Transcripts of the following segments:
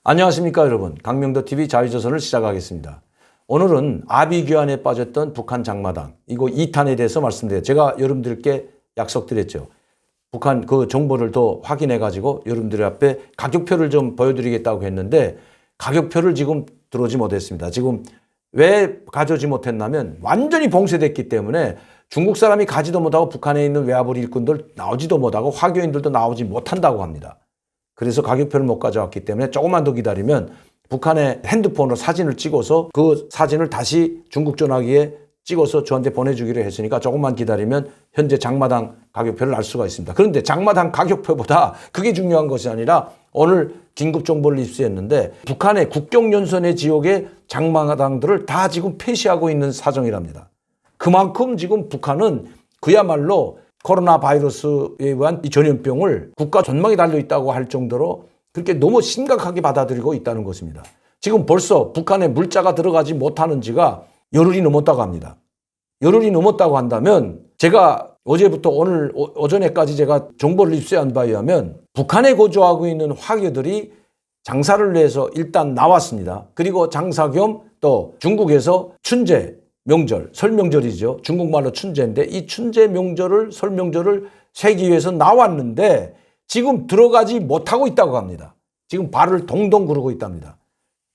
안녕하십니까 여러분. 강명도TV 자유조선을 시작하겠습니다. 오늘은 아비규환에 빠졌던 북한 장마당 이거 2탄에 대해서 말씀드려요. 제가 여러분들께 약속드렸죠. 북한 그 정보를 더 확인해 가지고 여러분들 앞에 가격표를 좀 보여드리겠다고 했는데 가격표를 지금 들어오지 못했습니다. 지금 왜 가져오지 못했냐면 완전히 봉쇄됐기 때문에 중국 사람이 가지도 못하고 북한에 있는 외화벌 일꾼들 나오지도 못하고 화교인들도 나오지 못한다고 합니다. 그래서 가격표를 못 가져왔기 때문에 조금만 더 기다리면 북한의 핸드폰으로 사진을 찍어서 그 사진을 다시 중국 전화기에 찍어서 저한테 보내주기로 했으니까 조금만 기다리면 현재 장마당 가격표를 알 수가 있습니다. 그런데 장마당 가격표보다 그게 중요한 것이 아니라 오늘 긴급 정보를 입수했는데 북한의 국경연선의 지역의 장마당들을 다 지금 폐쇄하고 있는 사정이랍니다. 그만큼 지금 북한은 그야말로 코로나 바이러스에 의한 이 전염병을 국가 전망이 달려있다고 할 정도로 그렇게 너무 심각하게 받아들이고 있다는 것입니다. 지금 벌써 북한에 물자가 들어가지 못하는 지가 열흘이 넘었다고 합니다. 열흘이 넘었다고 한다면 제가 어제부터 오늘 오전에까지 제가 정보를 입수한 바에 의하면 북한에 거주하고 있는 화교들이 장사를 위해서 일단 나왔습니다. 그리고 장사 겸 또 중국에서 춘제 명절, 설명절이죠. 중국말로 춘제인데 이 춘제 명절을 설명절을 세기 위해서 나왔는데 지금 들어가지 못하고 있다고 합니다. 지금 발을 동동 구르고 있답니다.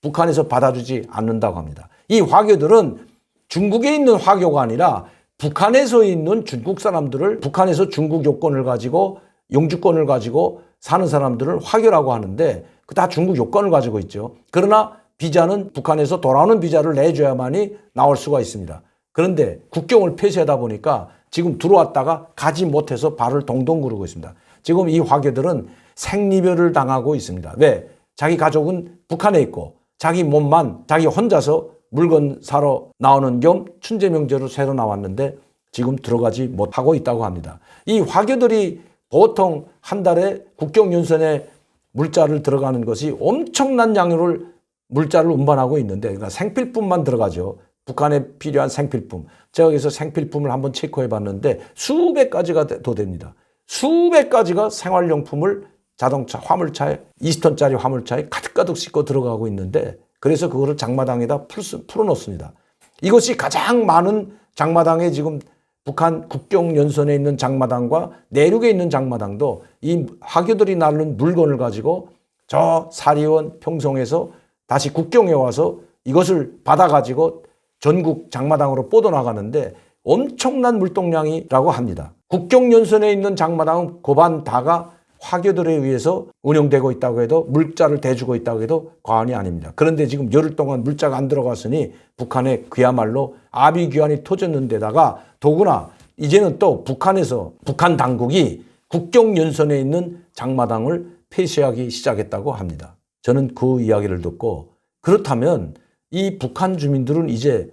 북한에서 받아주지 않는다고 합니다. 이 화교들은 중국에 있는 화교가 아니라 북한에서 있는 중국 사람들을 북한에서 중국 요건을 가지고 영주권을 가지고 사는 사람들을 화교라고 하는데 그 다 중국 요건을 가지고 있죠. 그러나 비자는 북한에서 돌아오는 비자를 내줘야만이 나올 수가 있습니다. 그런데 국경을 폐쇄하다 보니까 지금 들어왔다가 가지 못해서 발을 동동 구르고 있습니다. 지금 이 화교들은 생리별을 당하고 있습니다. 왜? 자기 가족은 북한에 있고 자기 몸만 자기 혼자서 물건 사러 나오는 겸 춘제 명절로 새로 나왔는데 지금 들어가지 못하고 있다고 합니다. 이 화교들이 보통 한 달에 국경연선에 물자를 들어가는 것이 엄청난 양을 물자를 운반하고 있는데 그러니까 생필품만 들어가죠. 북한에 필요한 생필품. 제가 여기서 생필품을 한번 체크해 봤는데 수백 가지가 더 됩니다. 수백 가지가 생활용품을 자동차 화물차에 20톤짜리 화물차에 가득가득 싣고 들어가고 있는데 그래서 그거를 장마당에다 풀어놓습니다. 이것이 가장 많은 장마당에 지금 북한 국경연선에 있는 장마당과 내륙에 있는 장마당도 이 화교들이 나르는 물건을 가지고 저 사리원 평성에서 다시 국경에 와서 이것을 받아가지고 전국 장마당으로 뻗어나가는데 엄청난 물동량이라고 합니다. 국경연선에 있는 장마당은 고반 다가 화교들에 의해서 운영되고 있다고 해도 물자를 대주고 있다고 해도 과언이 아닙니다. 그런데 지금 열흘 동안 물자가 안 들어갔으니 북한에 그야말로 아비규환이 터졌는 데다가 더구나 이제는 또 북한에서 북한 당국이 국경연선에 있는 장마당을 폐쇄하기 시작했다고 합니다. 저는 그 이야기를 듣고 그렇다면 이 북한 주민들은 이제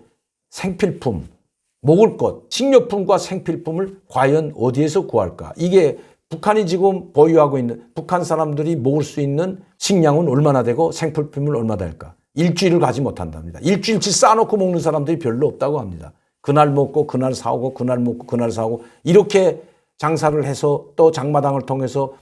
생필품, 먹을 것, 식료품과 생필품을 과연 어디에서 구할까? 이게 북한이 지금 보유하고 있는 북한 사람들이 먹을 수 있는 식량은 얼마나 되고 생필품은 얼마나 될까? 일주일을 가지 못한답니다. 일주일치 쌓아놓고 먹는 사람들이 별로 없다고 합니다. 그날 먹고 그날 사오고 그날 먹고 그날 사오고 이렇게 장사를 해서 또 장마당을 통해서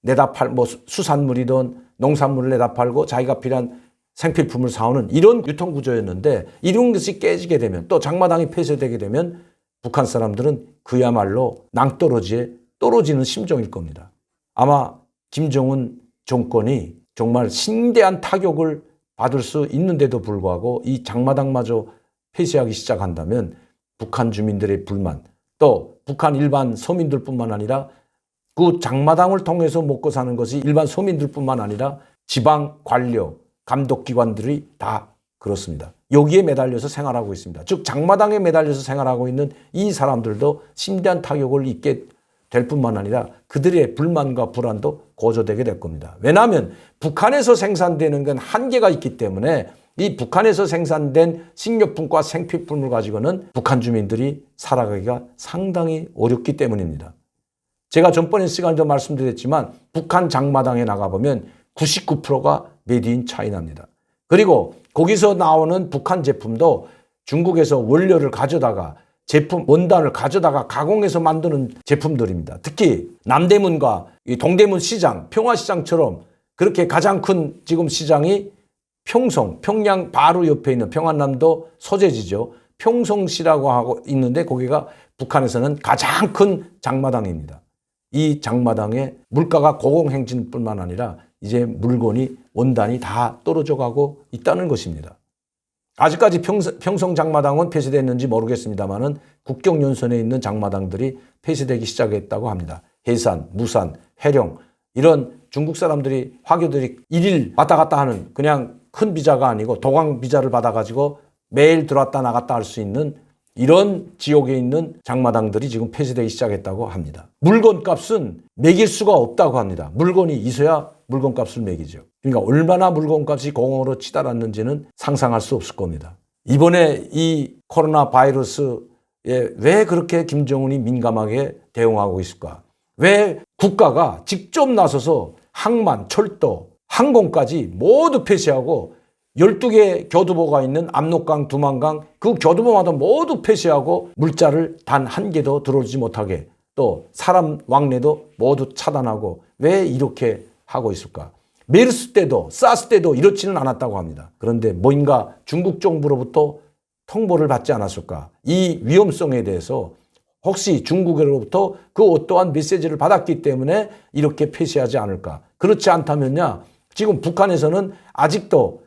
내다 팔 뭐 수산물이든 농산물을 내다 팔고 자기가 필요한 생필품을 사오는 이런 유통구조였는데 이런 것이 깨지게 되면 또 장마당이 폐쇄되게 되면 북한 사람들은 그야말로 낭떠러지에 떨어지는 심정일 겁니다. 아마 김정은 정권이 정말 심대한 타격을 받을 수 있는데도 불구하고 이 장마당마저 폐쇄하기 시작한다면 북한 주민들의 불만 또 북한 일반 서민들뿐만 아니라 그 장마당을 통해서 먹고 사는 것이 일반 서민들뿐만 아니라 지방 관료, 감독기관들이 다 그렇습니다. 여기에 매달려서 생활하고 있습니다. 즉 장마당에 매달려서 생활하고 있는 이 사람들도 심대한 타격을 입게 될 뿐만 아니라 그들의 불만과 불안도 고조되게 될 겁니다. 왜냐하면 북한에서 생산되는 건 한계가 있기 때문에 이 북한에서 생산된 식료품과 생필품을 가지고는 북한 주민들이 살아가기가 상당히 어렵기 때문입니다. 제가 전번에 시간에도 말씀드렸지만 북한 장마당에 나가보면 99%가 메이드 인 차이나입니다. 그리고 거기서 나오는 북한 제품도 중국에서 원료를 가져다가 제품 원단을 가져다가 가공해서 만드는 제품들입니다. 특히 남대문과 이 동대문 시장, 평화시장처럼 그렇게 가장 큰 지금 시장이 평양 바로 옆에 있는 평안남도 소재지죠. 평성시라고 하고 있는데 거기가 북한에서는 가장 큰 장마당입니다. 이 장마당에 물가가 고공행진뿐만 아니라 이제 물건이 원단이 다 떨어져 가고 있다는 것입니다. 아직까지 평성 장마당은 폐쇄됐는지 모르겠습니다만은 국경연선에 있는 장마당들이 폐쇄되기 시작했다고 합니다. 해산, 무산, 해령 이런 중국 사람들이 화교들이 일일 왔다 갔다 하는 그냥 큰 비자가 아니고 도강 비자를 받아가지고 매일 들어왔다 나갔다 할 수 있는 이런 지역에 있는 장마당들이 지금 폐쇄되기 시작했다고 합니다. 물건값은 매길 수가 없다고 합니다. 물건이 있어야 물건값을 매기죠. 그러니까 얼마나 물건값이 공허로 치달았는지는 상상할 수 없을 겁니다. 이번에 이 코로나 바이러스에 왜 그렇게 김정은이 민감하게 대응하고 있을까? 왜 국가가 직접 나서서 항만, 철도, 항공까지 모두 폐쇄하고 12개 교두보가 있는 압록강, 두만강 그 교두보마다 모두 폐쇄하고 물자를 단 한 개도 들어오지 못하게 또 사람 왕래도 모두 차단하고 왜 이렇게 하고 있을까? 메르스 때도 사스 때도 이렇지는 않았다고 합니다. 그런데 뭔가 중국 정부로부터 통보를 받지 않았을까? 이 위험성에 대해서 혹시 중국으로부터 그 어떠한 메시지를 받았기 때문에 이렇게 폐쇄하지 않을까? 그렇지 않다면야 지금 북한에서는 아직도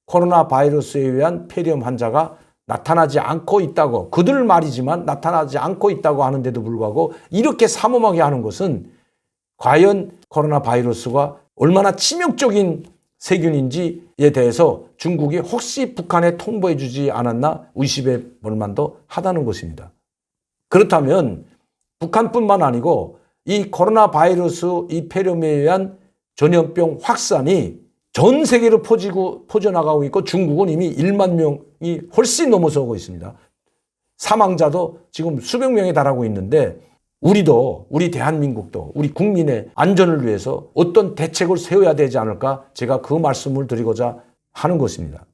코로나 바이러스에 의한 폐렴 환자가 나타나지 않고 있다고 그들 말이지만 나타나지 않고 있다고 하는데도 불구하고 이렇게 삼엄하게 하는 것은 과연 코로나 바이러스가 얼마나 치명적인 세균인지에 대해서 중국이 혹시 북한에 통보해 주지 않았나 의심해 볼 만도 하다는 것입니다. 그렇다면 북한뿐만 아니고 이 코로나 바이러스 이 폐렴에 의한 전염병 확산이 전 세계로 퍼져나가고 있고 중국은 이미 1만 명이 훨씬 넘어서고 있습니다. 사망자도 지금 수백 명에 달하고 있는데 우리도 우리 대한민국도 우리 국민의 안전을 위해서 어떤 대책을 세워야 되지 않을까 제가 그 말씀을 드리고자 하는 것입니다.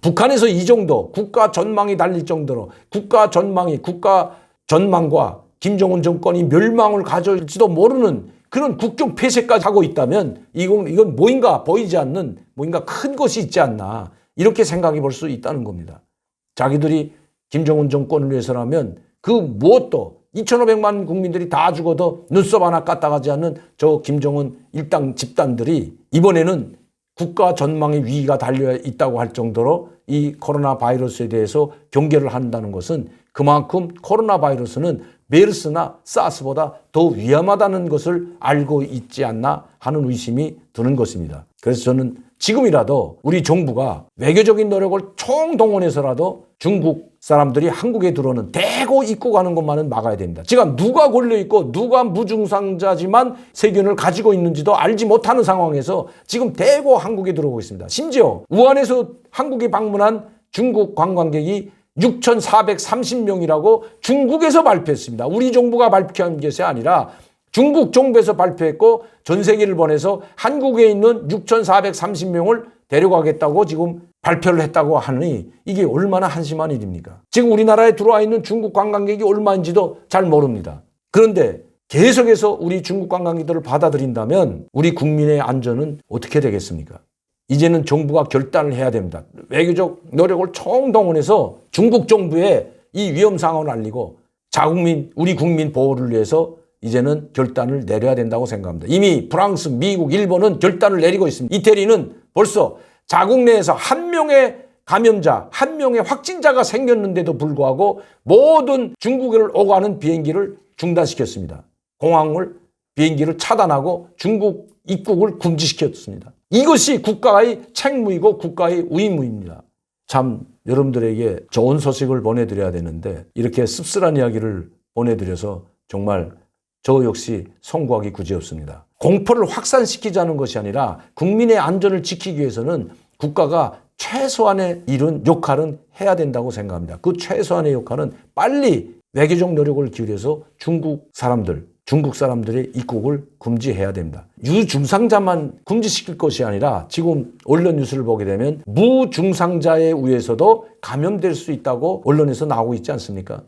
북한에서 이 정도 국가 전망이 달릴 정도로 국가 전망과 김정은 정권이 멸망을 가져올지도 모르는 그런 국경 폐쇄까지 하고 있다면 이건 뭐인가 보이지 않는 뭐인가 큰 것이 있지 않나 이렇게 생각해 볼 수 있다는 겁니다. 자기들이 김정은 정권을 위해서라면 그 무엇도 2,500만 국민들이 다 죽어도 눈썹 하나 까딱하지 않는 저 김정은 일당 집단들이 이번에는 국가 전망의 위기가 달려 있다고 할 정도로 이 코로나 바이러스에 대해서 경계를 한다는 것은 그만큼 코로나 바이러스는 메르스나 사스보다 더 위험하다는 것을 알고 있지 않나 하는 의심이 드는 것입니다. 그래서 저는 지금이라도 우리 정부가 외교적인 노력을 총동원해서라도 중국 사람들이 한국에 들어오는 대거 입국하는 것만은 막아야 됩니다. 지금 누가 걸려있고 누가 무증상자지만 세균을 가지고 있는지도 알지 못하는 상황에서 지금 대거 한국에 들어오고 있습니다. 심지어 우한에서 한국에 방문한 중국 관광객이 6,430명이라고 중국에서 발표했습니다. 우리 정부가 발표한 것이 아니라 중국 정부에서 발표했고 전 세계를 보내서 한국에 있는 6,430명을 데려가겠다고 지금 발표를 했다고 하니 이게 얼마나 한심한 일입니까? 지금 우리나라에 들어와 있는 중국 관광객이 얼마인지도 잘 모릅니다. 그런데 계속해서 우리 중국 관광객들을 받아들인다면 우리 국민의 안전은 어떻게 되겠습니까? 이제는 정부가 결단을 해야 됩니다. 외교적 노력을 총동원해서 중국 정부에 이 위험 상황을 알리고 자국민, 우리 국민 보호를 위해서 이제는 결단을 내려야 된다고 생각합니다. 이미 프랑스, 미국, 일본은 결단을 내리고 있습니다. 이태리는 벌써 자국 내에서 한 명의 감염자, 한 명의 확진자가 생겼는데도 불구하고 모든 중국을 오가는 비행기를 중단시켰습니다. 비행기를 차단하고 중국 입국을 금지시켰습니다. 이것이 국가의 책무이고 국가의 의무입니다. 참 여러분들에게 좋은 소식을 보내드려야 되는데 이렇게 씁쓸한 이야기를 보내드려서 정말 저 역시 송구하기 그지없습니다. 공포를 확산시키자는 것이 아니라 국민의 안전을 지키기 위해서는 국가가 최소한의 역할은 해야 된다고 생각합니다. 그 최소한의 역할은 빨리 외교적 노력을 기울여서 중국 사람들의 입국을 금지해야 됩니다. 유증상자만 금지시킬 것이 아니라 지금 언론 뉴스를 보게 되면 무증상자에 의해서도 감염될 수 있다고 언론에서 나오고 있지 않습니까?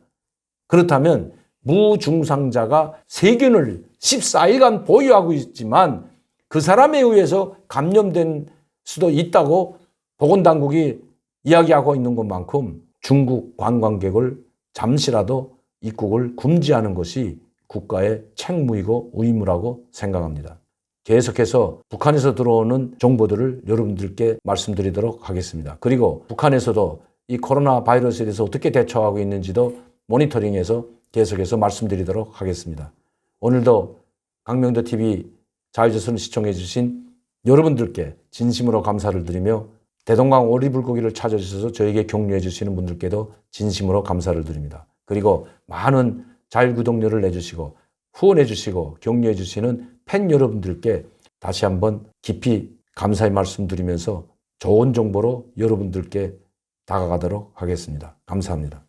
그렇다면 무증상자가 세균을 14일간 보유하고 있지만 그 사람에 의해서 감염된 수도 있다고 보건당국이 이야기하고 있는 것만큼 중국 관광객을 잠시라도 입국을 금지하는 것이 국가의 책무이고 의무라고 생각합니다. 계속해서 북한에서 들어오는 정보들을 여러분들께 말씀드리도록 하겠습니다. 그리고 북한에서도 이 코로나 바이러스에 대해서 어떻게 대처하고 있는지도 모니터링해서 계속해서 말씀드리도록 하겠습니다. 오늘도 강명도TV 자유조선을 시청해 주신 여러분들께 진심으로 감사를 드리며 대동강 오리불고기를 찾아주셔서 저에게 격려해 주시는 분들께도 진심으로 감사를 드립니다. 그리고 많은 자율구독료를 내주시고 후원해 주시고 격려해 주시는 팬 여러분들께 다시 한번 깊이 감사의 말씀드리면서 좋은 정보로 여러분들께 다가가도록 하겠습니다. 감사합니다.